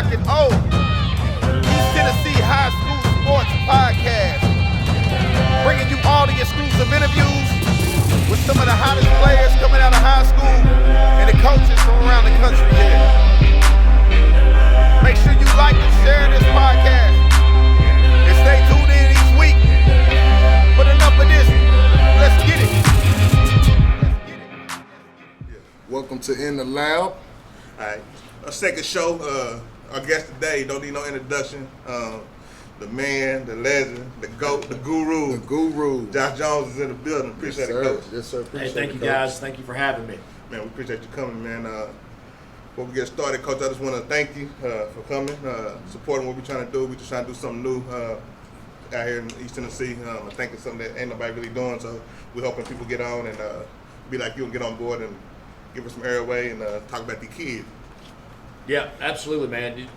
rocking East Tennessee High School Sports Podcast, bringing you all the exclusive interviews with some of the hottest players coming out of high school and the coaches from around the country here. Make sure you like and share this podcast and stay tuned in each week. But enough of this, let's get it. Welcome to In the Lab. All right, our second show. Our guest today don't need no introduction. The man, the legend, the GOAT, the guru. The guru. Josh Jones is in the building. Appreciate it, Coach. Yes, sir. Appreciate thank it, you Coach. guys. Thank you for having me. Man, we appreciate you coming, man. Before we get started, Coach, I just want to thank you for coming, supporting what we're trying to do. We're just trying to do something new out here in East Tennessee. I think it's something that ain't nobody really doing, so we're helping people get on and be like you and get on board and give us some airway and talk about the kids. Yeah, absolutely, man.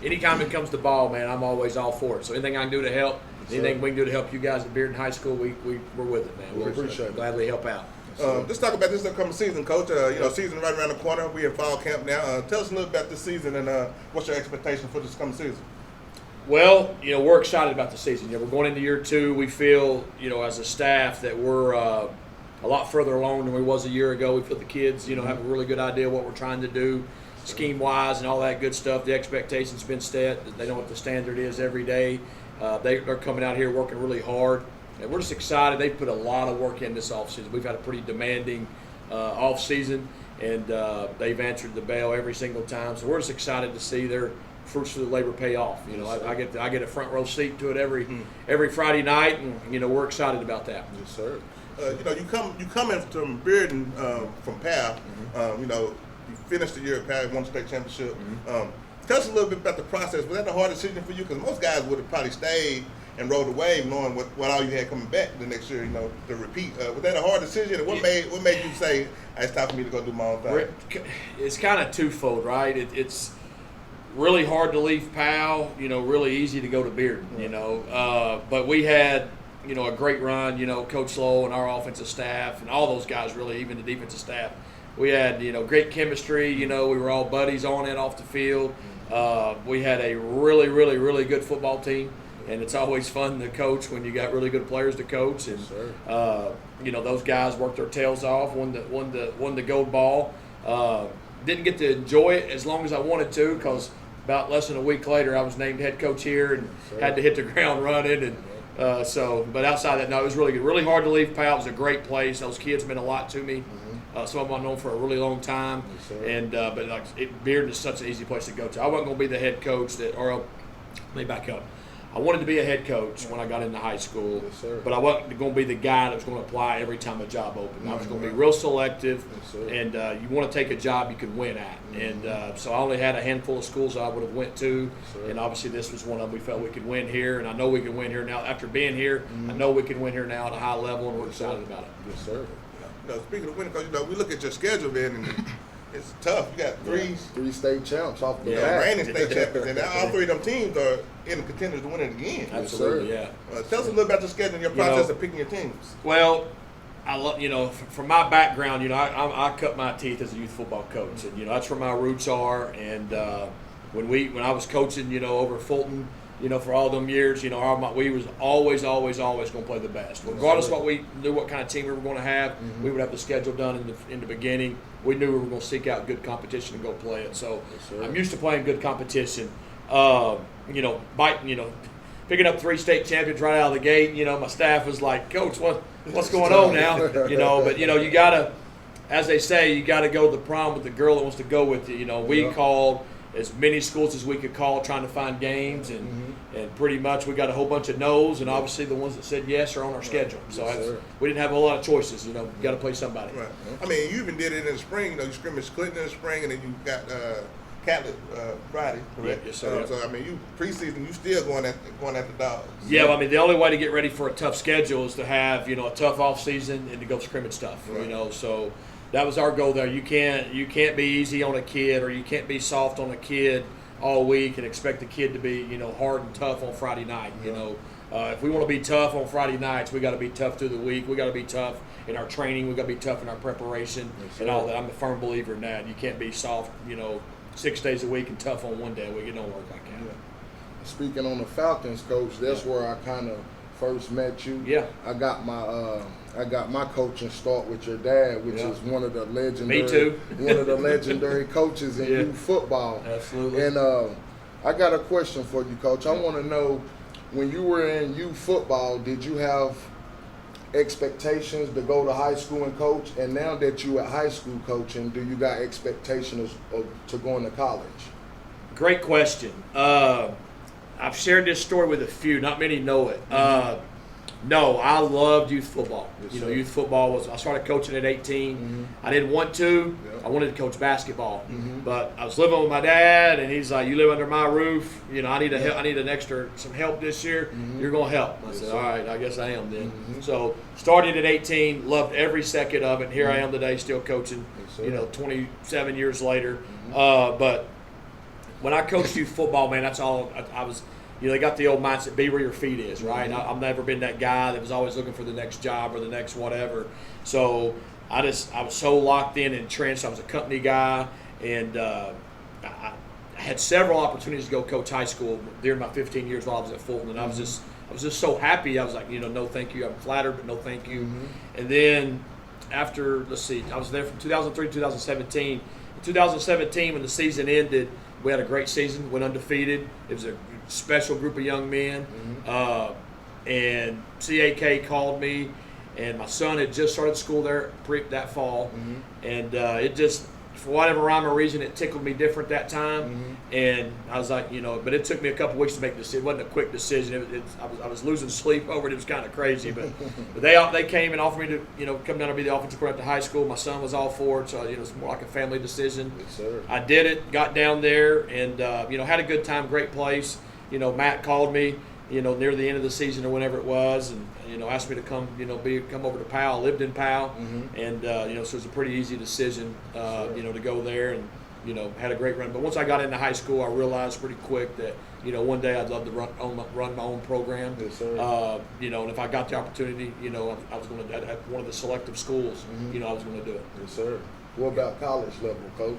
Anytime it comes to ball, man, I'm always all for it. So anything I can do to help, anything we can do to help you guys at Bearden High School, we're with it, man. We appreciate it. Gladly help out. Let's talk about this upcoming season, Coach. Season right around the corner. We're in fall camp now. Tell us a little about this season and what's your expectation for this coming season? Well, we're excited about the season. We're going into year 2. We feel, as a staff that we're a lot further along than we was a year ago. We feel the kids, have a really good idea what we're trying to do, scheme-wise and all that good stuff. The expectation's been set. They know what the standard is every day. They're coming out here working really hard. And we're just excited. They've put a lot of work in this offseason. We've had a pretty demanding offseason, and they've answered the bell every single time. So we're just excited to see their fruits of the labor pay off. I get a front row seat to it every Friday night, and we're excited about that. Yes, sir. You coming from Bearden from PAL. You finished the year at PAL, won the state championship. Tell us a little bit about the process. Was that a hard decision for you? Because most guys would have probably stayed and rode the wave, knowing what all you had coming back the next year. To repeat. Was that a hard decision? And what made you say it's time for me to go do my own thing? It's kind of twofold, right? It's really hard to leave PAL. Really easy to go to Bearden. But we had a great run. Coach Lowe and our offensive staff and all those guys, really, even the defensive staff. We had, great chemistry. We were all buddies on and off the field. We had a really, really, really good football team, and it's always fun to coach when you got really good players to coach. And those guys worked their tails off, won the gold ball. Didn't get to enjoy it as long as I wanted to, because about less than a week later, I was named head coach here and had to hit the ground running. And but outside that, no, it was really good. Really hard to leave PAL. It was a great place. Those kids meant a lot to me. Some of them I've known for a really long time, but Bearden is such an easy place to go to. I wasn't going to be the head coach let me back up. I wanted to be a head coach when I got into high school, but I wasn't going to be the guy that was going to apply every time a job opened. I was going to be real selective, and you want to take a job you can win at. And so I only had a handful of schools I would have went to, and obviously this was one of them. We felt we could win here, and I know we can win here now. After being here, I know we can win here now at a high level, and we're excited about it. Yes, sir. Speaking of winning, Coach, we look at your schedule, man, and it's tough. You got three state champs off the bat. reigning state champions, and all three of them teams are in the contenders to win it again. Absolutely, yeah. Tell us a little about your schedule and your process of picking your teams. Well, I love, from my background, I cut my teeth as a youth football coach, and that's where my roots are. And when I was coaching, over Fulton, for all them years, we was always going to play the best. Regardless of what we knew, what kind of team we were going to have, we would have the schedule done in the beginning. We knew we were going to seek out good competition and go play it. So I'm used to playing good competition. Picking up 3 state champions right out of the gate. My staff was like, "Coach, what's going on now?" But you gotta, as they say, you gotta go to the prom with the girl that wants to go with you. We called as many schools as we could call trying to find games, and pretty much we got a whole bunch of no's, and obviously the ones that said yes are on our schedule. So we didn't have a whole lot of choices. Got to play somebody. Right. I mean, you even did it in the spring. You scrimmaged Clinton in the spring, and then you got Catholic Friday, correct? Yes, sir. So I mean, you preseason, you still going at the dogs. Yeah, I mean, the only way to get ready for a tough schedule is to have a tough off season and to go scrimmage stuff. Right. So that was our goal there. You can't be easy on a kid, or you can't be soft on a kid all week and expect the kid to be hard and tough on Friday night. If we want to be tough on Friday nights, we got to be tough through the week. We got to be tough in our training. We got to be tough in our preparation and all that. I'm a firm believer in that. You can't be soft, 6 days a week and tough on one day a week. It don't work like that. Yeah. Speaking on the Falcons, Coach, that's where I kind of first met you. Yeah. I got my coaching start with your dad, which is one of the legendary. Me too. One of the legendary coaches in youth football. Absolutely. And I got a question for you, Coach. I want to know, when you were in youth football, did you have expectations to go to high school and coach? And now that you at high school coaching, do you got expectations to going to college? Great question. I've shared this story with a few. Not many know it. No, I loved youth football. Yes, you know, sir. youth football was. I started coaching at 18. I didn't want to. Yeah. I wanted to coach basketball, but I was living with my dad, and he's like, "You live under my roof. You know, I need I need some help this year. You're gonna help." I said, sir. "All right, I guess I am then." So started at 18. Loved every second of it. Here I am today, still coaching. Yes, sir. You know, 27 years later. But when I coached youth football, man, that's all I was. You know, they got the old mindset, be where your feet is, right? I've never been that guy that was always looking for the next job or the next whatever. So I was so locked in and entrenched. I was a company guy, and I had several opportunities to go coach high school during my 15 years while I was at Fulton, and I was just so happy. I was like, you know, no thank you. I'm flattered, but no thank you. And then after, let's see, I was there from 2003 to 2017. In 2017, when the season ended, we had a great season, went undefeated. It was a special group of young men. And CAK called me, and my son had just started school there that fall. And it just, for whatever rhyme or reason, it tickled me different that time. And I was like, you know, but it took me a couple weeks to make the decision. It wasn't a quick decision. I was losing sleep over it. It was kind of crazy. But they came and offered me to, you know, come down and be the offensive coordinator at the high school. My son was all for it, so, you know, it's more like a family decision. Yes, sir. I did it, got down there, and, you know, had a good time, great place. You know, Matt called me, you know, near the end of the season or whenever it was, and, you know, asked me to come, you know, come over to Powell. I lived in Powell, and, you know, so it was a pretty easy decision, you know, to go there, and, you know, had a great run. But once I got into high school, I realized pretty quick that, you know, one day I'd love to run my own program. Yes, sir. You know, and if I got the opportunity, you know, I was going to, at one of the selective schools, you know, I was going to do it. Yes, sir. What about college level, Coach?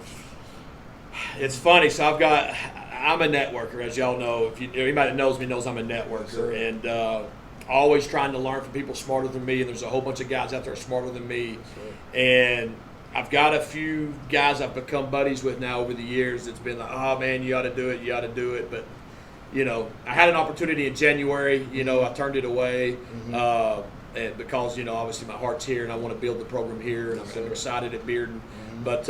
It's funny. So I'm a networker, as y'all know. If anybody that knows me knows I'm a networker, and always trying to learn from people smarter than me. And there's a whole bunch of guys out there smarter than me, and I've got a few guys I've become buddies with now over the years. It's been like, oh man, you ought to do it, But you know, I had an opportunity in January. You know, I turned it away. And because, you know, obviously my heart's here and I want to build the program here, and I'm excited at Bearden. But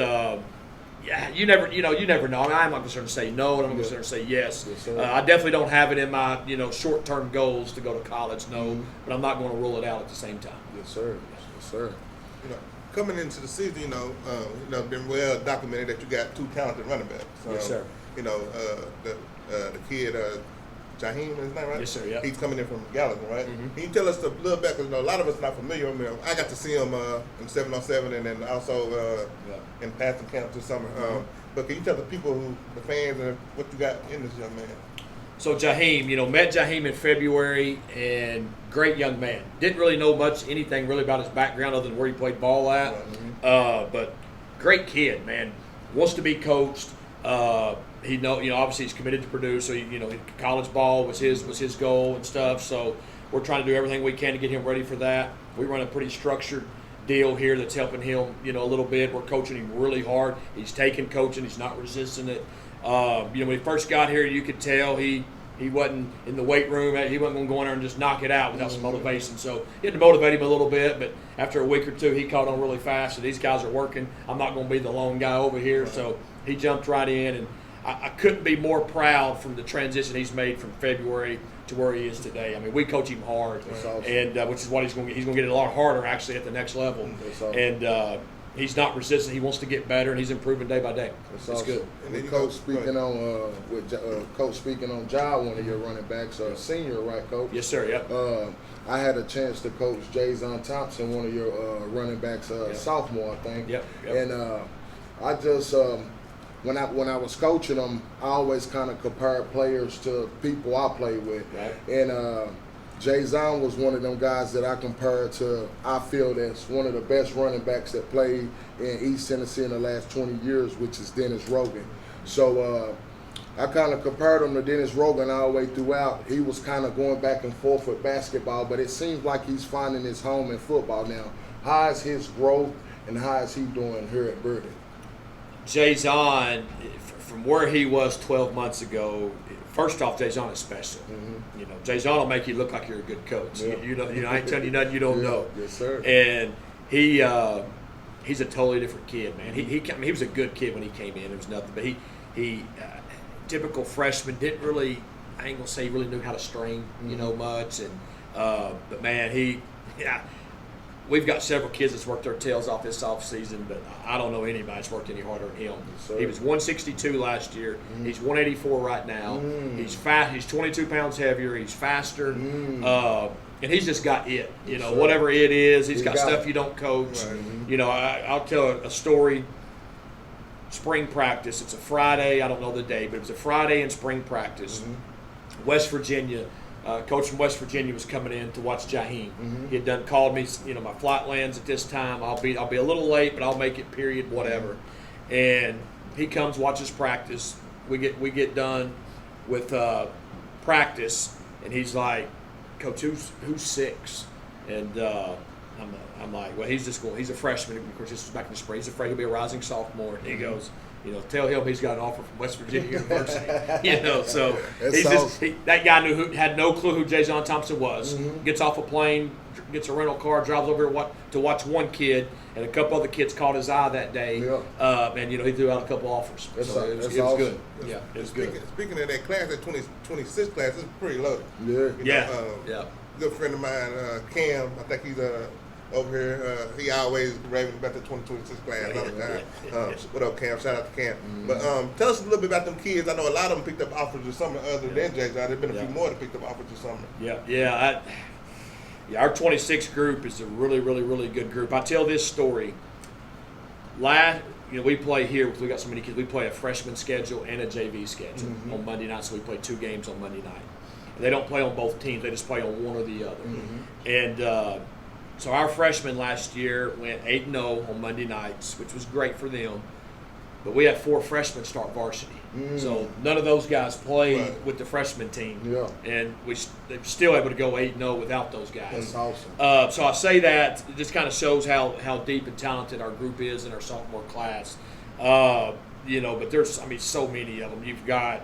yeah, you never know. I mean, I'm not concerned to say no, and I'm not concerned to say yes. Yes, sir. I definitely don't have it in my, you know, short-term goals to go to college, no. But I'm not going to rule it out at the same time. Yes, sir. Yes, sir. You know, coming into the season, you know, been well documented that you got two talented running backs. Yes, sir. You know, the kid, Jaheim, is that right? Yes, sir, yeah. He's coming in from Gallatin, right? Can you tell us a little bit, because, you know, a lot of us are not familiar with him. I got to see him in 7-on-7 and then also in passing camp this summer. But can you tell the people, the fans, and what you got in this young man? So Jaheim, you know, met Jaheim in February, and great young man. Didn't really know anything really about his background other than where he played ball at. But great kid, man. Wants to be coached. You know, obviously he's committed to Purdue, so you know, college ball was his goal and stuff. So we're trying to do everything we can to get him ready for that. We run a pretty structured deal here that's helping him, you know, a little bit. We're coaching him really hard. He's taking coaching. He's not resisting it. You know, when he first got here, you could tell he wasn't in the weight room. He wasn't going to go in there and just knock it out without some motivation. So you had to motivate him a little bit. But after a week or two, he caught on really fast. So these guys are working. I'm not going to be the lone guy over here. So he jumped right in, and I couldn't be more proud from the transition he's made from February to where he is today. I mean, we coach him hard, awesome. and which is what he's going to get. He's going to get it a lot harder actually at the next level. Awesome. And he's not resistant. He wants to get better, and he's improving day by day. It's awesome. good. And then Coach speaking on Coach speaking on Ja, one of your running backs, senior, right, Coach? Yes, sir. Yep. I had a chance to coach Jayzon Thompson, one of your running backs, sophomore, I think. Yep. And I just when I was coaching them, I always kind of compared players to people I played with. Right. And Jayzon was one of them guys that I compared to, I feel that's one of the best running backs that played in East Tennessee in the last 20 years, which is Dennis Rogan. So I kind of compared him to Dennis Rogan all the way throughout. He was kind of going back and forth with basketball, but it seems like he's finding his home in football now. How is his growth and how is he doing here at Bearden? Jayzon, from where he was 12 months ago, first off, Jayzon is special. Mm-hmm. You know, Jayzon will make you look like you're a good coach. Yeah. You know, I ain't telling you nothing you don't know. Yes, sir. And he's a totally different kid, man. He was a good kid when he came in. There was nothing, but he typical freshman, didn't really, I ain't gonna say he really knew how to string, you know, much. And but man, we've got several kids that's worked their tails off this off season, but I don't know anybody that's worked any harder than him. Yes, He was 162 last year. He's 184 right now. He's fast. He's 22 pounds heavier. He's faster. And he's just got it. You know, sir. whatever it is, he's He got got stuff it. you don't coach. Right. You know, I'll tell a story. Spring practice. It's a Friday. I don't know the day, but it was a Friday in spring practice. West Virginia. Coach from West Virginia was coming in to watch Jaheim. He had called me. You know, my flight lands at this time. I'll be a little late, but I'll make it. Period. Whatever. And he comes, watches practice. We get done with practice, and he's like, "Coach, who's 6?" And I'm like, well, he's a freshman. Of course, this was back in the spring. He's afraid he'll be a rising sophomore. And he goes, you know, tell him he's got an offer from West Virginia University. You know, so That's he's awesome. that guy had no clue who Jayzon Thompson was. Gets off a plane, gets a rental car, drives over to watch one kid, and a couple other kids caught his eye that day. Yeah. And you know, he threw out a couple offers. That's So it was awesome. good. Yeah, it was good. Speaking of that class, that 26 class is pretty loaded. Yeah. You Yeah, know, yeah. Good friend of mine, Cam. I think he's over here. He always raving about the 2026 class all the time. What up, Cam? Shout out to Cam. But tell us a little bit about them kids. I know a lot of them picked up offers this summer other than Jayzon. There's been a few more that picked up offers this summer. Yeah. Our 26 group is a really, really, really good group. I tell this story. We play here. We got so many kids. We play a freshman schedule and a JV schedule on Monday night. So we play 2 games on Monday night. And they don't play on both teams. They just play on one or the other. And so our freshmen last year went 8-0 on Monday nights, which was great for them. But we had 4 freshmen start varsity. So none of those guys played with the freshman team. Yeah. And they're still able to go 8-0 without those guys. That's awesome. So I say that it just kind of shows how deep and talented our group is in our sophomore class. You know, but there's, so many of them. You've got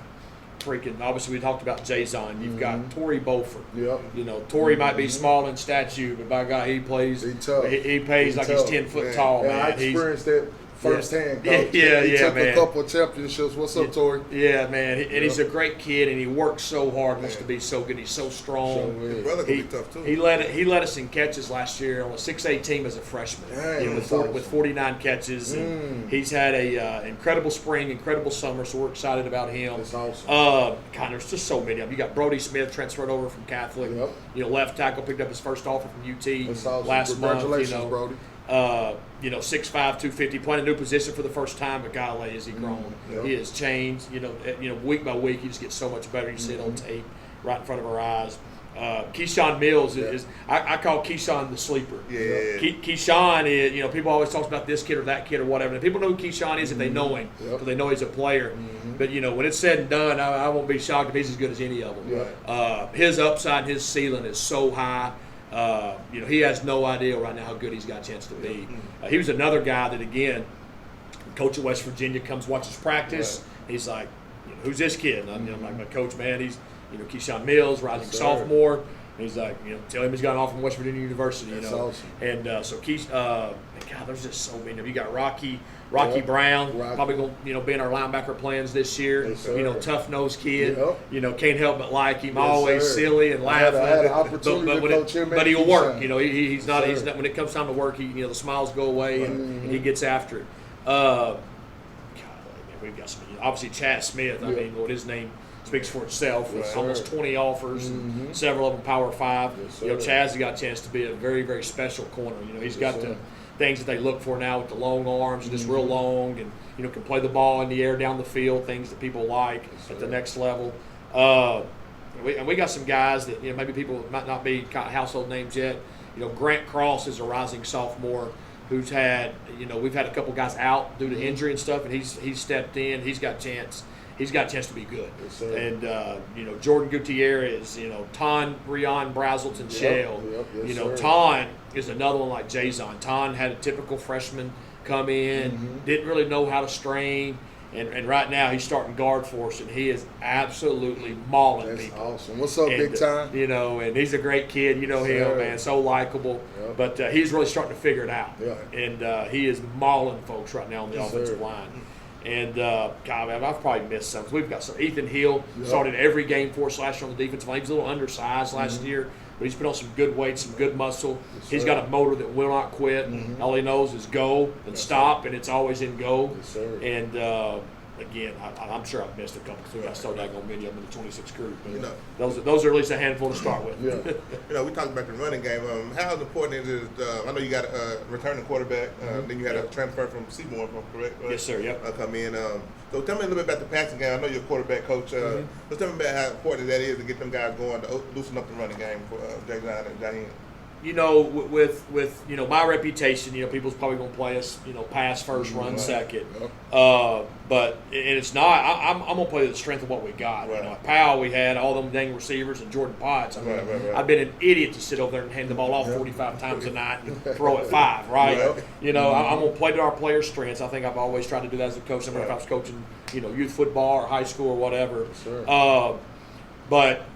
obviously we talked about Jayzon. You've got Torrey Beaufort. Yep. You know, Torrey might be small in stature, but by God, he plays. He tough. He plays like tough. he's 10 foot tall, Yeah, I man. He's, experienced that firsthand, Coach. Yeah, he took man. a couple of championships. What's up, Torrey? yeah, man. And he's a great kid, and he works so hard. Wants to be so good. He's so strong. Sure is. His brother could be tough too. He led us in catches last year on a 6A team as a freshman. Dang, with that's awesome. 49 catches. And he's had a incredible spring, incredible summer. So we're excited about him. That's awesome. God, there's just so many of them. You got Brody Smith transferred over from Catholic. Yep. You know, left tackle picked up his first offer from UT That's awesome. last month. Congratulations, Brody. 6'5", 250, playing a new position for the first time, but golly, has he grown. Yep. He has changed. You know, week by week, he just gets so much better. You see it on tape right in front of our eyes. Keyshawn Mills is I call Keyshawn the sleeper. Yeah. Keyshawn is, people always talk about this kid or that kid or whatever. And people know who Keyshawn is if they know him, because they know he's a player. But, when it's said and done, I won't be shocked if he's as good as any of them. His upside, his ceiling is so high. He has no idea right now how good he's got a chance to be. He was another guy that, again, coach of West Virginia comes watches practice. He's like, who's this kid? And I'm like, my coach, man, he's Keyshawn Mills, rising sophomore. And he's like, tell him he's got an offer from West Virginia University. That's awesome. And so God, there's just so many. You got Rocky Brown, probably going to be in our linebacker plans this year. Yes, sir. Tough nosed kid. Yep. Can't help but like him. Yes, always sir. silly and I had laughing. an opportunity to coach him but at he'll work. Keyshawn. He's not. Yes, He's sir. not. When it comes time to work, the smiles go away and he gets after it. God, man, we've got some. Obviously, Chad Smith. Lord, his name speaks for itself. With almost 20 offers, and several of them Power 5. Yes, sir. Chaz has got a chance to be a very, very special corner. He's got the things that they look for now with the long arms, just real long, and can play the ball in the air down the field. Things that people like at the next level. We got some guys that maybe people might not be household names yet. Grant Cross is a rising sophomore who's had, we've had a couple guys out due to injury and stuff, and he's stepped in. He's got a chance. He's got a chance to be good. Yes, sir. And Jordan Gutierrez, Ton, Breon, Brazelton, Shell. Yes, sir. Ton is another one like Jayzon. Ton had a typical freshman come in, didn't really know how to strain. And right now he's starting guard for us, and he is absolutely mauling That's people. awesome. What's up, big time? And he's a great kid. You know him, man, so likable. Yep. But he's really starting to figure it out. Yeah. And he is mauling folks right now on the Yes, offensive sir. line. And God, man, I've probably missed some. We've got some. Ethan Hill started every game for us last year on the defensive line. He was a little undersized last year, but he's put on some good weight, some good muscle. Yes, He's sir. got a motor that will not quit. All he knows is go and stop, and it's always in go. Yes, sir. And again, I'm sure I've missed a couple too. I still daggone many of them in the 26 group. But those are at least a handful to start with. Yeah. We talked about the running game. How important is it? I know you got a returning quarterback. Then you had a transfer from Seymour, if I'm correct. Right? Yes, sir. Yep. Come in. So tell me a little bit about the passing game. I know you're a quarterback coach. Just tell me about how important that is to get them guys going to loosen up the running game for Jayzon and Jaheim. With my reputation, people's probably going to play us, pass first, run second. But it's not. I'm going to play to the strength of what we got. Right. At Powell, we had all them dang receivers and Jordan Potts. I mean, I've been an idiot to sit over there and hand the ball off 45 times a night and throw it 5, right? I'm going to play to our players' strengths. I think I've always tried to do that as a coach. If I was coaching, youth football or high school or whatever. Sure. But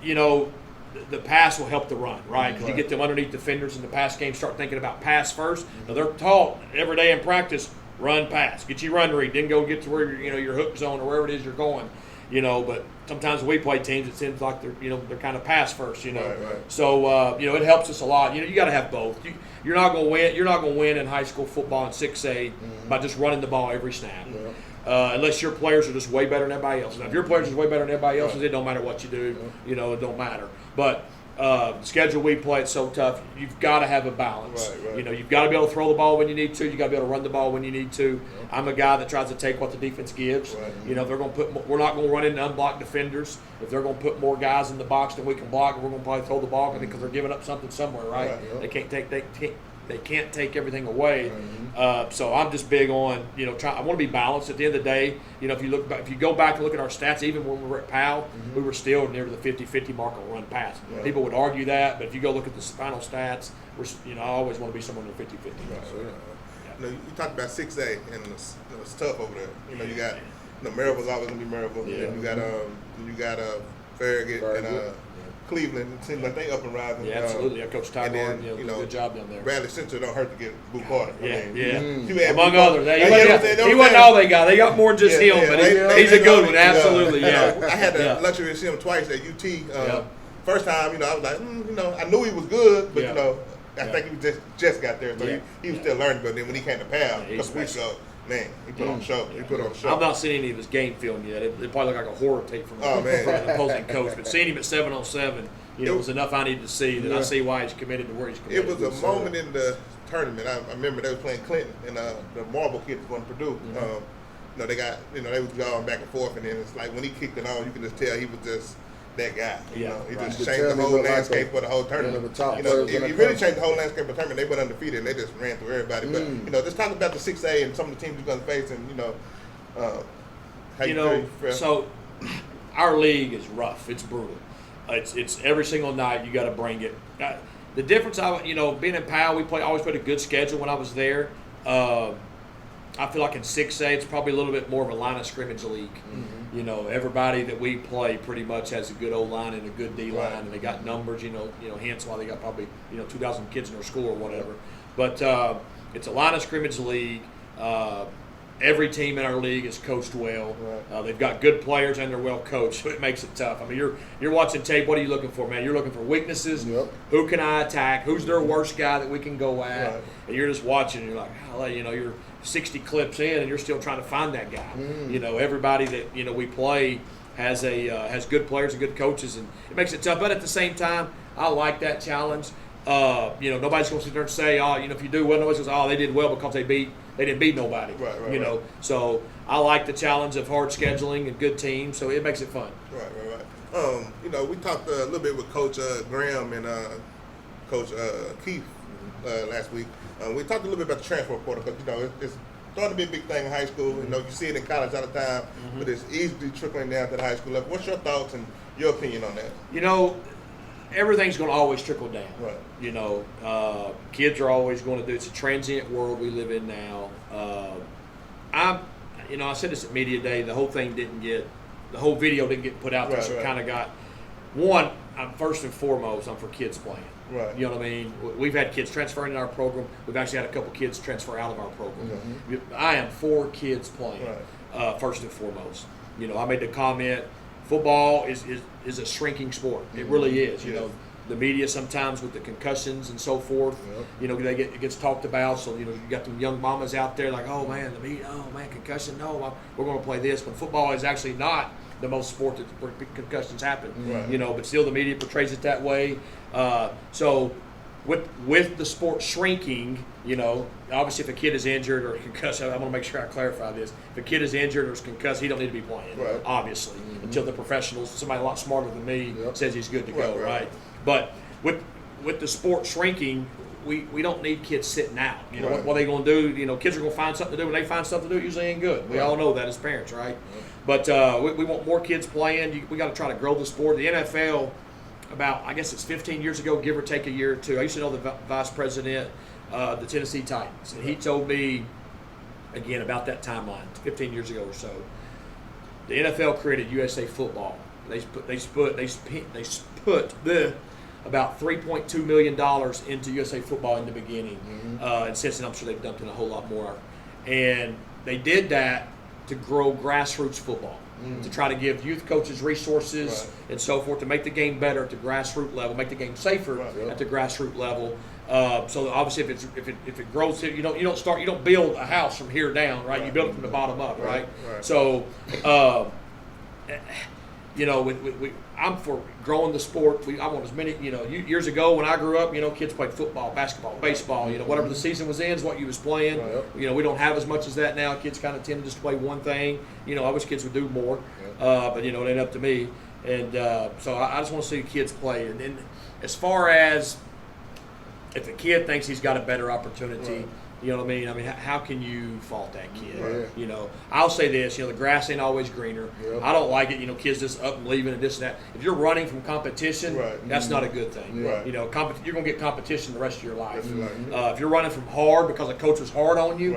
the pass will help the run, right? Because you get them underneath defenders in the pass game, start thinking about pass first. Now they're taught every day in practice, run, pass. Get your run read, then go get to where your hook zone or wherever it is you're going. But sometimes when we play teams, it seems like they're kind of pass first. Right. So it helps us a lot. You got to have both. You're not going to win. You're not going to win in high school football in 6A by just running the ball every snap. Unless your players are just way better than everybody else. Now, if your players are way better than everybody else's, it don't matter what you do. It don't matter. But the schedule we play, it's so tough. You've got to have a balance. Right. You've got to be able to throw the ball when you need to. You got to be able to run the ball when you need to. I'm a guy that tries to take what the defense gives. Right. They're going to put. We're not going to run into unblocked defenders. If they're going to put more guys in the box than we can block, we're going to probably throw the ball because they're giving up something somewhere, right? They can't take. They can't take everything away. So I'm just big on, I want to be balanced. At the end of the day, if you go back and look at our stats, even when we were at Powell, we were still near the 50-50 mark on run pass. People would argue that, but if you go look at the final stats, I always want to be somewhere near 50-50. You talked about 6A, and it's tough over there. You got, Maryville's always gonna be Maryville. Yeah. You got Farragut and Cleveland. It seems like they up and rising. Yeah, absolutely. Coach Ty Gordon, did a good job down there. Bradley Center don't hurt to get Boo Carter. Among others. He wasn't all they got. They got more than just him, but he's a good one. Absolutely, I had the luxury to see him twice at UT. First time, I was like, I knew he was good, but I think he just got there, so he was still learning. But then when he came to Powell a couple weeks ago, man, he put on show. He put on show. I've not seen any of his game film yet. It probably looked like a horror tape from an opposing coach. But seeing him at 7-on-7, was enough I needed to see that I see why he's committed to where he's committed. It was a moment in the tournament. I remember they were playing Clinton, and the Marble kids were going to Purdue. They got, they was going back and forth, and then it's like when he kicked it on, you can just tell he was just that guy. He just changed the whole landscape for the whole tournament. If he really changed the whole landscape of the tournament, they went undefeated and they just ran through everybody. But just talk about the 6A and some of the teams you're going to face, and how you feel. So our league is rough. It's brutal. It's every single night you got to bring it. The difference, being in Powell, we always played a good schedule when I was there. I feel like in 6A, it's probably a little bit more of a line of scrimmage league. Everybody that we play pretty much has a good O-line and a good D-line, and they got numbers, hence why they got probably, 2,000 kids in their school or whatever. But it's a line of scrimmage league. Every team in our league is coached well. They've got good players and they're well coached, so it makes it tough. I mean, you're watching tape. What are you looking for, man? You're looking for weaknesses. Who can I attack? Who's their worst guy that we can go at? And you're just watching. And you're like, you're 60 clips in, and you're still trying to find that guy. Everybody that we play has good players and good coaches, and it makes it tough. But at the same time, I like that challenge. Nobody's going to sit there and say, if you do well, nobody's going to say, they did well because they didn't beat nobody. Right. So I like the challenge of hard scheduling and good teams, so it makes it fun. Right. We talked a little bit with Coach Graham and Coach Keith last week. We talked a little bit about the transfer portal because, you know, it's starting to be a big thing in high school. You know, you see it in college all the time, but it's easily trickling down to the high school level. What's your thoughts and your opinion on that? You know, everything's going to always trickle down. Right. You know, kids are always going to do. It's a transient world we live in now. I said this at media day. The whole video didn't get put out there, Right, so it right. kind of got. One, I'm first and foremost, I'm for kids playing. Right. You know what I mean? We've had kids transferring in our program. We've actually had a couple kids transfer out of our program. I am for kids playing, first and foremost. You know, I made the comment, football is a shrinking sport. It really is. You know, the media sometimes with the concussions and so forth, you know, it gets talked about. So, you know, you got them young mamas out there like, oh man, concussion, no, we're going to play this. But football is actually not the most sport where concussions happen. Right. You know, but still the media portrays it that way. So with the sport shrinking, you know, obviously if a kid is injured or concussed, I want to make sure I clarify this. If a kid is injured or is concussed, he don't need to be playing, Right. obviously, until the professionals, somebody a lot smarter than me, says he's good to go, Right. right? But with the sport shrinking, we don't need kids sitting out. You know, Right. what are they going to do? You know, kids are going to find something to do. When they find something to do, it usually ain't good. We all know that as parents, right? But we want more kids playing. We got to try to grow the sport. The NFL, about, I guess it's 15 years ago, give or take a year or two. I used to know the vice president of the Tennessee Titans, and he told me, again, about that timeline, 15 years ago or so. The NFL created USA Football. They put about $3.2 million into USA Football in the beginning, and since then I'm sure they've dumped in a whole lot more. And they did that to grow grassroots football, to try to give youth coaches resources and so forth, to make the game better at the grassroots level, make the game safer at the grassroots level. So obviously, if it grows, you don't build a house from here down, right? You build it from the bottom up, right? So, you know, I'm for growing the sport. I want as many, you know, years ago when I grew up, you know, kids played football, basketball, baseball, you know, whatever the season was in is what you was playing. You know, we don't have as much as that now. Kids kind of tend to just play one thing. You know, I wish kids would do more, but, you know, it ain't up to me. And so I just want to see kids play. And then as far as if a kid thinks he's got a better opportunity, you know what I mean? I mean, how can you fault that kid? You know, I'll say this, you know, the grass ain't always greener. I don't like it, you know, kids just up and leaving and this and that. If you're running from competition, that's not a good thing. You know, you're going to get competition the rest of your life. If you're running from hard because a coach was hard on you,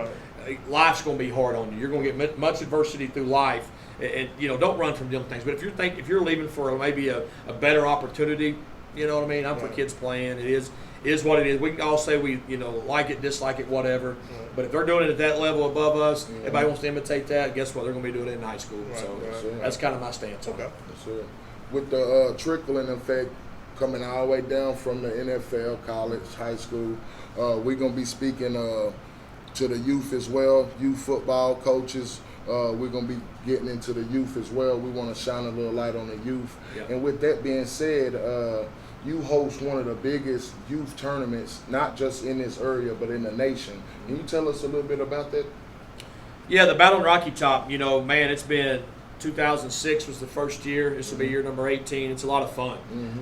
life's going to be hard on you. You're going to get much adversity through life. And you know, don't run from them things. But if you're leaving for maybe a better opportunity, you know what I mean? I'm for kids playing. It is what it is. We can all say we, you know, like it, dislike it, whatever. But if they're doing it at that level above us, everybody wants to imitate that. Guess what? They're going to be doing it in high school. So that's kind of my stance on it. With the trickling effect coming all the way down from the NFL, college, high school, we're going to be speaking to the youth as well, youth football coaches. We're going to be getting into the youth as well. We want to shine a little light on the youth. And with that being said, you host one of the biggest youth tournaments, not just in this area, but in the nation. Can you tell us a little bit about that? Yeah, the Battle in Rocky Top, you know, man, it's been 2006 was the first year. This will be year number 18. It's a lot of fun.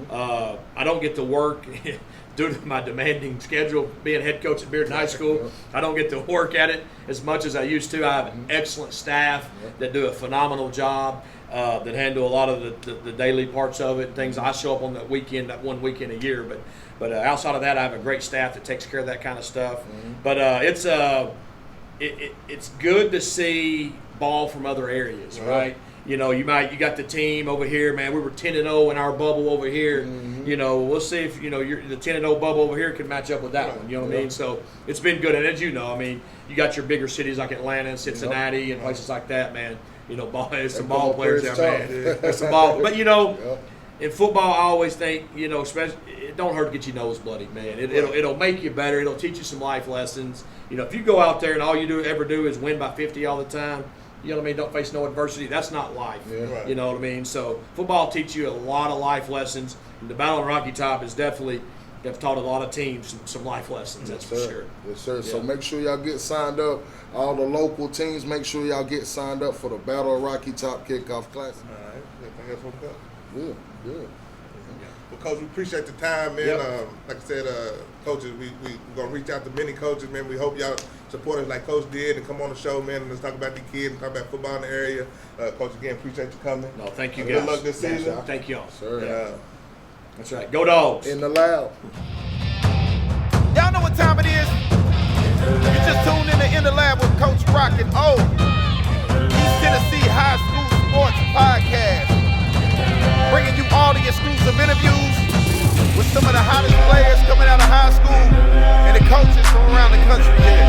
I don't get to work due to my demanding schedule, being head coach at Bearden High School. I don't get to work at it as much as I used to. I have an excellent staff that do a phenomenal job, that handle a lot of the daily parts of it, things. I show up on that weekend, that one weekend a year, but outside of that, I have a great staff that takes care of that kind of stuff. But it's good to see ball from other areas, right? You know, you got the team over here, man. We were 10-0 in our bubble over here. You know, we'll see if, you know, the 10-0 bubble over here can match up with that one. You know what I mean? So it's been good. And as you know, I mean, you got your bigger cities like Atlanta and Cincinnati and places like that, man. You know, there's some ball players there, man. There's some ball. But, you know, in football, I always think, you know, especially, it don't hurt to get your nose bloody, man. It'll make you better. It'll teach you some life lessons. You know, if you go out there and all you ever do is win by 50 all the time, you know what I mean? Don't face no adversity. That's not life. You know what I mean? So football teaches you a lot of life lessons. And the Battle in Rocky Top is definitely have taught a lot of teams some life lessons. That's for sure. Yes, sir. So make sure y'all get signed up. All the local teams, make sure y'all get signed up for the Battle of Rocky Top Kickoff Classic. All right. Anything else on that? Good. Well, Coach, we appreciate the time, man. Yep. Like I said, coaches, we're going to reach out to many coaches, man. We hope y'all support us like Coach did and come on the show, man, and let's talk about the kids and talk about football in the area. Coach, again, appreciate you coming. No, thank you, Good guys. luck this season. Thank y'all. Sir. Yeah. That's right. Go Dogs. In the lab. Y'all know what time it is. You just tuned in the lab with Coach Rock and O. East Tennessee High School Sports Podcast. Bringing you all the exclusive interviews with some of the hottest players coming out of high school and the coaches from around the country here.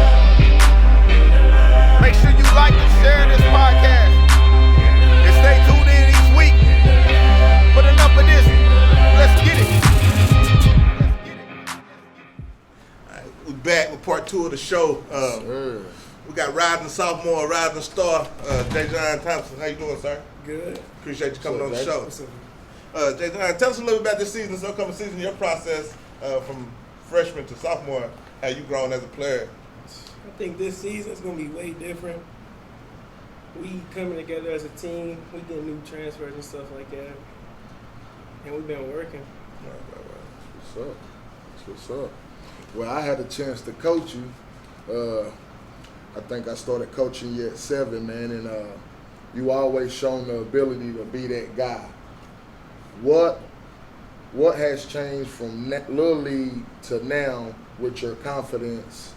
Make sure you like and share this podcast. And stay tuned in each week. But enough of this. Let's get it. All right, we're back with part 2 of the show. We got rising sophomore, rising star, Jayzon Thompson. How you doing, sir? Good. Appreciate you coming on the show. What's up? Jayzon, tell us a little bit about this season, this upcoming season, your process from freshman to sophomore, how you grown as a player. I think this season is going to be way different. We coming together as a team. We getting new transfers and stuff like that. And we've been working. What's up? That's what's up. Well, I had a chance to coach you. I think I started coaching you at 7, man, and you always shown the ability to be that guy. What has changed from Little League to now with your confidence,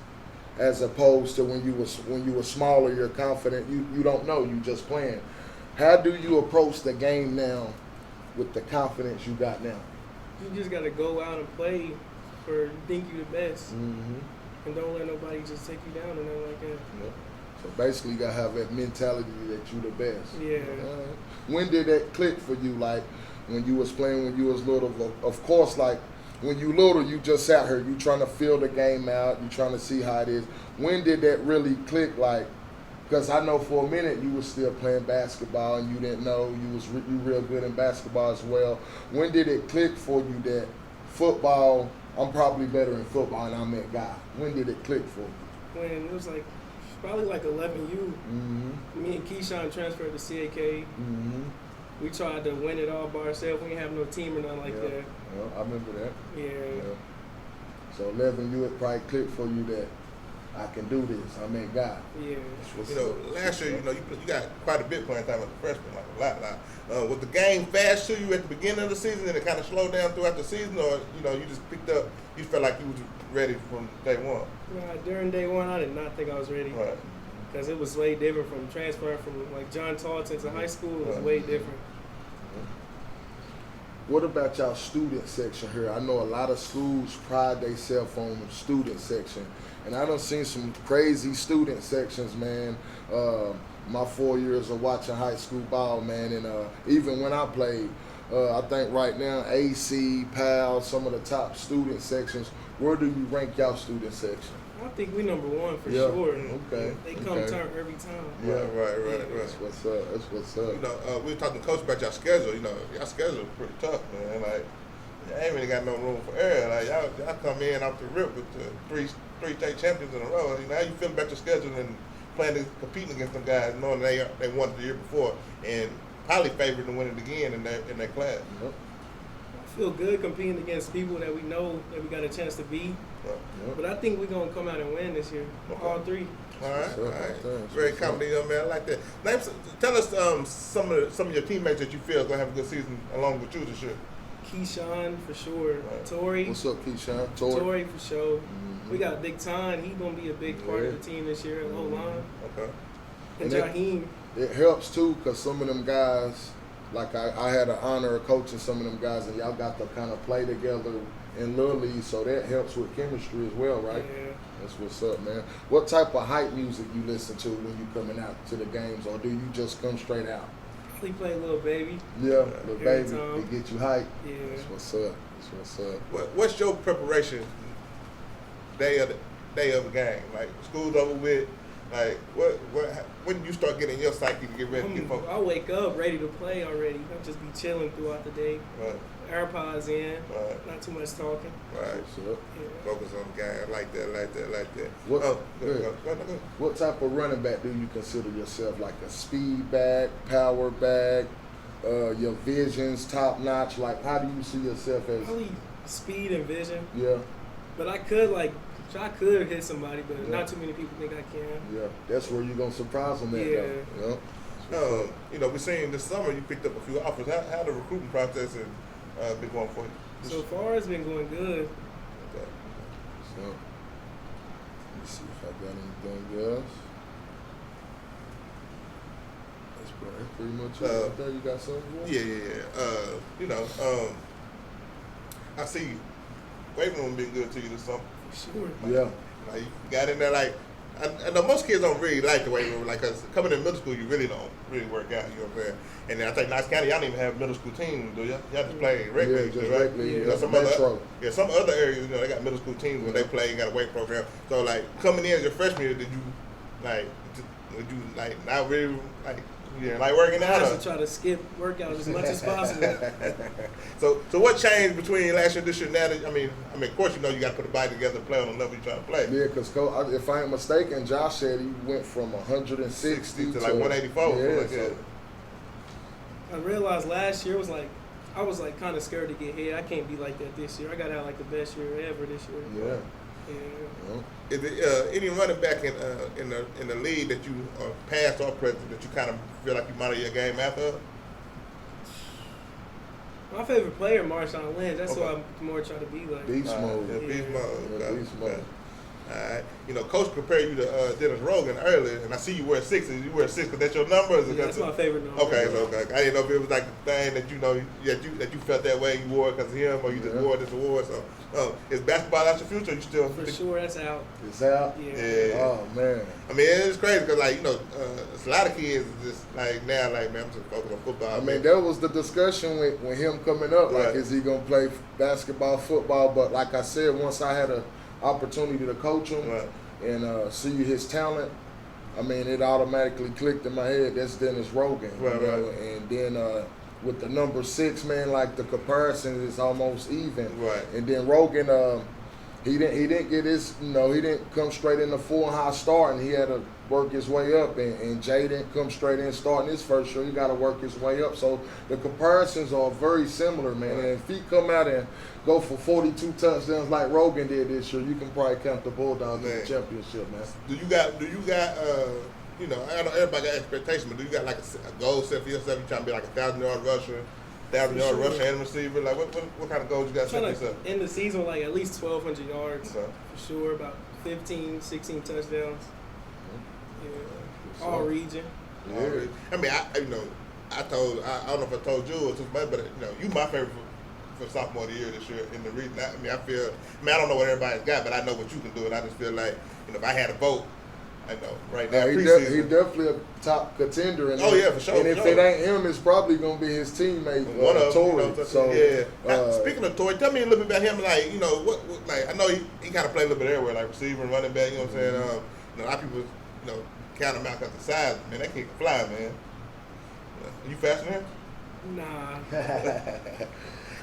as opposed to when you were smaller, you're confident, you don't know, you just playing. How do you approach the game now with the confidence you got now? You just got to go out and play for you think you the best. Mm-hmm. And don't let nobody just take you down or nothing like that. Yep. So basically, you gotta have that mentality that you the best. Yeah. When did that click for you? Like when you was playing, when you was little. Of course, like when you little, you just sat here. You trying to feel the game out. You trying to see how it is. When did that really click? Like, because I know for a minute you was still playing basketball and you didn't know you real good in basketball as well. When did it click for you that football? I'm probably better in football and I'm that guy. When did it click for you? When it was probably 11U. Mm-hmm. Me and Keyshawn transferred to CAK. Mm-hmm. We tried to win it all by ourselves. We didn't have no team or nothing like that. Yeah, I remember that. Yeah. So 11U, it probably clicked for you that I can do this. I'm that guy. Yeah. You know, last year, you got quite a bit playing time as a freshman, like a lot. Was the game fast to you at the beginning of the season and it kind of slowed down throughout the season, or you just picked up, you felt like you was ready from day one? During day one, I did not think I was ready. Right. Because it was way different from transferring from John Tarleton to high school. It was way different. What about y'all student section here? I know a lot of schools pride themselves on student section, and I done seen some crazy student sections, man. My 4 years of watching high school ball, man, and even when I played, I think right now AC, PAL, some of the top student sections. Where do you rank y'all student section? I think we number one for Yeah. sure. Okay. They come turn every time. Yeah. Right. That's what's up. That's what's up. We were talking to Coach about y'all schedule. Y'all schedule is pretty tough, man. Like, y'all ain't really got no room for error. Like, y'all come in off the rip with the three state champions in a row. How you feel about your schedule and competing against them guys, knowing they won it the year before and probably favored to win it again in their class? Yep. I feel good competing against people that we know that we got a chance to beat. Yep. But I think we're going to come out and win this year. All three. All right. Thanks. Very confident young man. I like that. Tell us some of your teammates that you feel is going to have a good season along with you this year. Keyshawn for sure. Right. Tori. What's up, Keyshawn? Tori for sure. Mm-hmm. We got Big Ton. He's going to be a big part of the team this year at O-line. Okay. And And Jaheim. It helps too, because some of them guys, like I had an honor of coaching some of them guys, and y'all got to kind of play together in Little League, so that helps with chemistry as well, right? Yeah. That's what's up, man. What type of hype music you listen to when you coming out to the games, or do you just come straight out? He played Little Baby. Yeah, the Every baby, time. to get you hyped. Yeah. That's what's up. That's what's up. What's your preparation day of the game? Like, school's over with. Like, when you start getting your psyche to get ready to get focused? I wake up ready to play already. I'll just be chilling throughout the day. Right. AirPods in. Right. Not too much talking. Right. What's up? Yeah. Focus on the game. I like that. What, Go good. ahead. What type of running back do you consider yourself? Like a speed back, power back, your vision's top notch? Like, how do you see yourself as? Probably speed and vision. Yeah, But I could hit somebody, but not too many people think I can. yeah. That's where you're gonna surprise them at, Yeah. though. You know, we're seeing this summer you picked up a few offers. How the recruiting process has been going for you? So far, it's been going good. Okay. So, let me see if I got anything else. That's pretty much it. Right there. You got something? More? Yeah. You know, I see weight room been good to you this summer. Sure. Yeah. Like you got in there like. I know most kids don't really like the weight room, like, cause coming in middle school, you really don't really work out, you know what I'm saying? And then I think Knox County, y'all don't even have middle school teams, do you? Y'all just play rec Yeah, leagues, just right? rec league, You know, some Metro. other areas, you know, they got middle school teams when they play and got a weight program. So like coming in as your freshman year, would you not really like working I out? also try to skip workouts as much as possible. So what changed between last year and this year? Now that, I mean, of course you know you got to put a body together and play on the level you're trying to play. Yeah, because if I ain't mistaken, Josh said he went from 160 to like 184. Yeah, Like that. so, uh, I realized last year I was kind of scared to get hit. I can't be like that this year. I got to have like the best year ever this year. yeah. Yeah. Is there any running back in the league that you past or present that you kind of feel like you monitor your game after? My favorite player, Marshawn Lynch. That's Okay. who I'm more trying to be like. Beast mode. Yeah, beast Yeah. mode. Yeah, Okay. beast mode. Okay. All right. You know, Coach compared you to Dennis Rogan earlier, and I see you wear 6. You wear 6 because that's your number. Or is it Yeah, that's my favorite number. Okay, so okay. I didn't know if it was like the thing that you know that you felt that way you wore it because of him, or you just Yeah. wore this award. So, is basketball out your future? Or you still For sure, that's out. It's out. Yeah. Yeah. Oh man. I mean, it's crazy because, like, you know, it's a lot of kids just like now, like, man, I'm just focused on football. I mean, that was the discussion with him coming up. Like, Right. is he gonna play basketball, football? But like I said, once I had an opportunity to coach him Right. and see his talent, I mean, it automatically clicked in my head. That's Dennis Rogan, Right, you know? right. And then with the number 6, man, like the comparison is almost even. Right. And then Rogan, he didn't get his, he didn't come straight in the full high start, and he had to work his way up. And Jay didn't come straight in starting his first year. He got to work his way up. So the comparisons are very similar, man. Right. And if he come out and go for 42 touchdowns like Rogan did this year, you can probably count the Bulldogs in the Man. championship, man. Do you got you know, I know everybody got expectations, but do you got like a goal set for yourself? You trying to be like a 1,000-yard rusher, 1,000-yard For sure. rusher and receiver? Like what kind of goals you got set Trying for to yourself? end the season with like at least 1,200 yards. Okay. For sure, about 15, 16 touchdowns. Yeah. All region. Yeah. I mean, I don't know if I told you or somebody, but you know, you my favorite for sophomore of the year this year in the region. I don't know what everybody's got, but I know what you can do, and I just feel like, you know, if I had a vote, I know right now He preseason. definitely a top contender. And Oh, yeah, for sure, And for if sure. it ain't him, it's probably gonna be his teammate, One of them, Torrey. you know, So yeah. Speaking of Torrey, tell me a little bit about him. Like, you know, what like I know he kind of played a little bit everywhere, like receiver and running back. You know what I'm saying? You know, a lot of people, you know, count him out because of the size. Man, that kid can fly, man. You faster than him? Nah.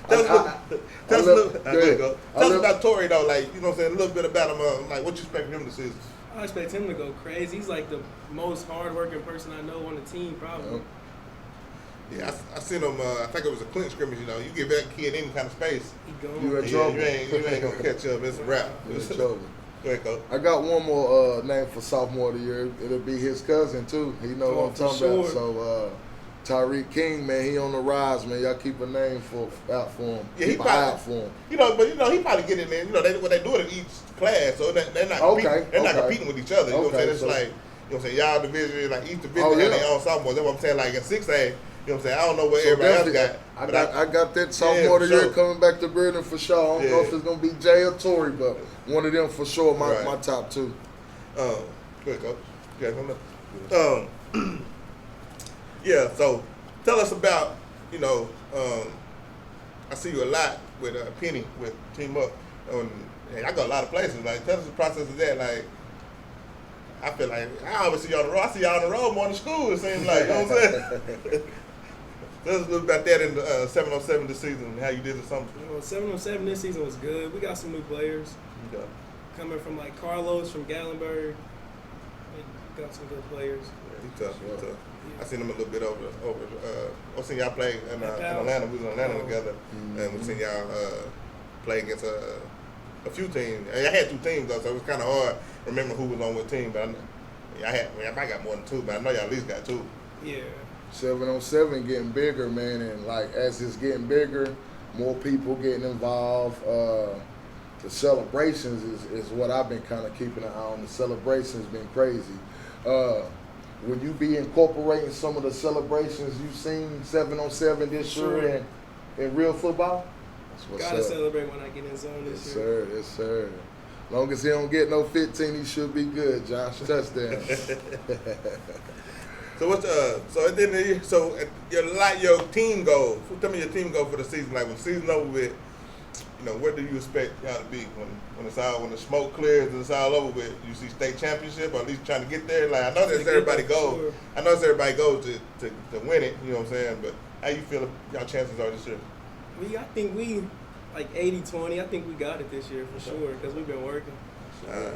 Tell us I about Torrey though. Like, you know what I'm saying? A little bit about him. Like, what you expect from him this season? I expect him to go crazy. He's like the most hardworking person I know on the team, probably. Yeah, I seen him. I think it was a clinch scrimmage. You know, you give that kid any kind of space, He gone. You in yeah, trouble. you ain't gonna catch up. It's a wrap. You're in trouble. Go ahead, Coach. I got one more name for sophomore of the year. It'll be his cousin too. He know what I'm for talking about. sure. So Tyreek King, man, he on the rise, man. Y'all keep a name out for him. Yeah, he keep an eye probably, out for him. you know, but you know, he probably get in there. You know, they do it in each class, so they're not competing with each other. You know what I'm saying? It's like, you know what I'm saying, y'all division, like each division have their own sophomores. That's what I'm saying. Like in 6A, you know what I'm saying? I don't know what So everybody else definitely, got. I got that sophomore of the for year sure. coming back to Bearden for sure. I don't know Yeah. if it's gonna be Jay or Torrey, but one of them for sure. Right. My top two. Go ahead, Coach. You got something? Yeah. So tell us about, you know, I see you a lot with Penny with Team Up. And I go a lot of places. Like, tell us the process of that. Like, I feel like I always see y'all on the road. I see y'all on the road more than school. It seems like, you know what I'm saying? Tell us a little about that in the 707 this season and how you did it something. You know, 707 this season was good. We got some new players Yeah. coming from like Carlos from Gatlinburg, and got some good players. He tough. I seen him a little bit over. I seen y'all play in Atlanta. We was in Atlanta together, and we seen y'all play against a few teams. I had 2 teams though, so it was kind of hard remembering who was on what team. But I might got more than 2, but I know y'all at least got 2. Yeah. 7-on-7 getting bigger, man, and like as it's getting bigger, more people getting involved. The celebrations is what I've been kind of keeping an eye on. The celebrations been crazy. Will you be incorporating some of the celebrations you've seen 7-on-7 this year in real football? That's what's Gotta up. Celebrate when I get in zone this Yes, year. sir. Yes, sir. Long as he don't get no 15, he should be good, Josh. Touchdown. So what's so at the end of the year, so your team goal? Tell me your team goal for the season. Like when the season's over with, where do you expect y'all to be when the smoke clears and it's all over with? You see state championship, or at least trying to get there. Like I know that's everybody goes. Sure. I know it's everybody goes to win it. You know what I'm saying? But how you feel y'all chances are this year? I think we like 80-20. I think we got it this year for sure because we've been working. All right.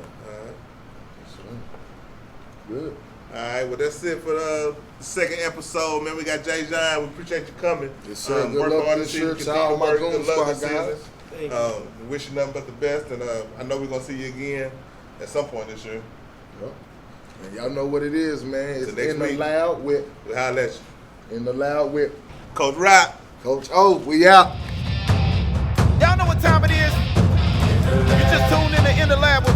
Good. All right, well, that's it for the second episode, man. We got Jayzon. We appreciate you coming. Yes, sir. Good work luck hard this this year season. to all my Continue to Goon work. Good luck Squad this guys. season. Thank you. We wish you nothing but the best, and I know we're going to see you again at some point this year. Yep. And y'all know what it is, man. It's next in the week. loud with We'll holler at you. in the loud with Coach Rock. Coach O. We out. Y'all know what time it is. You just tuned in to In the Lab with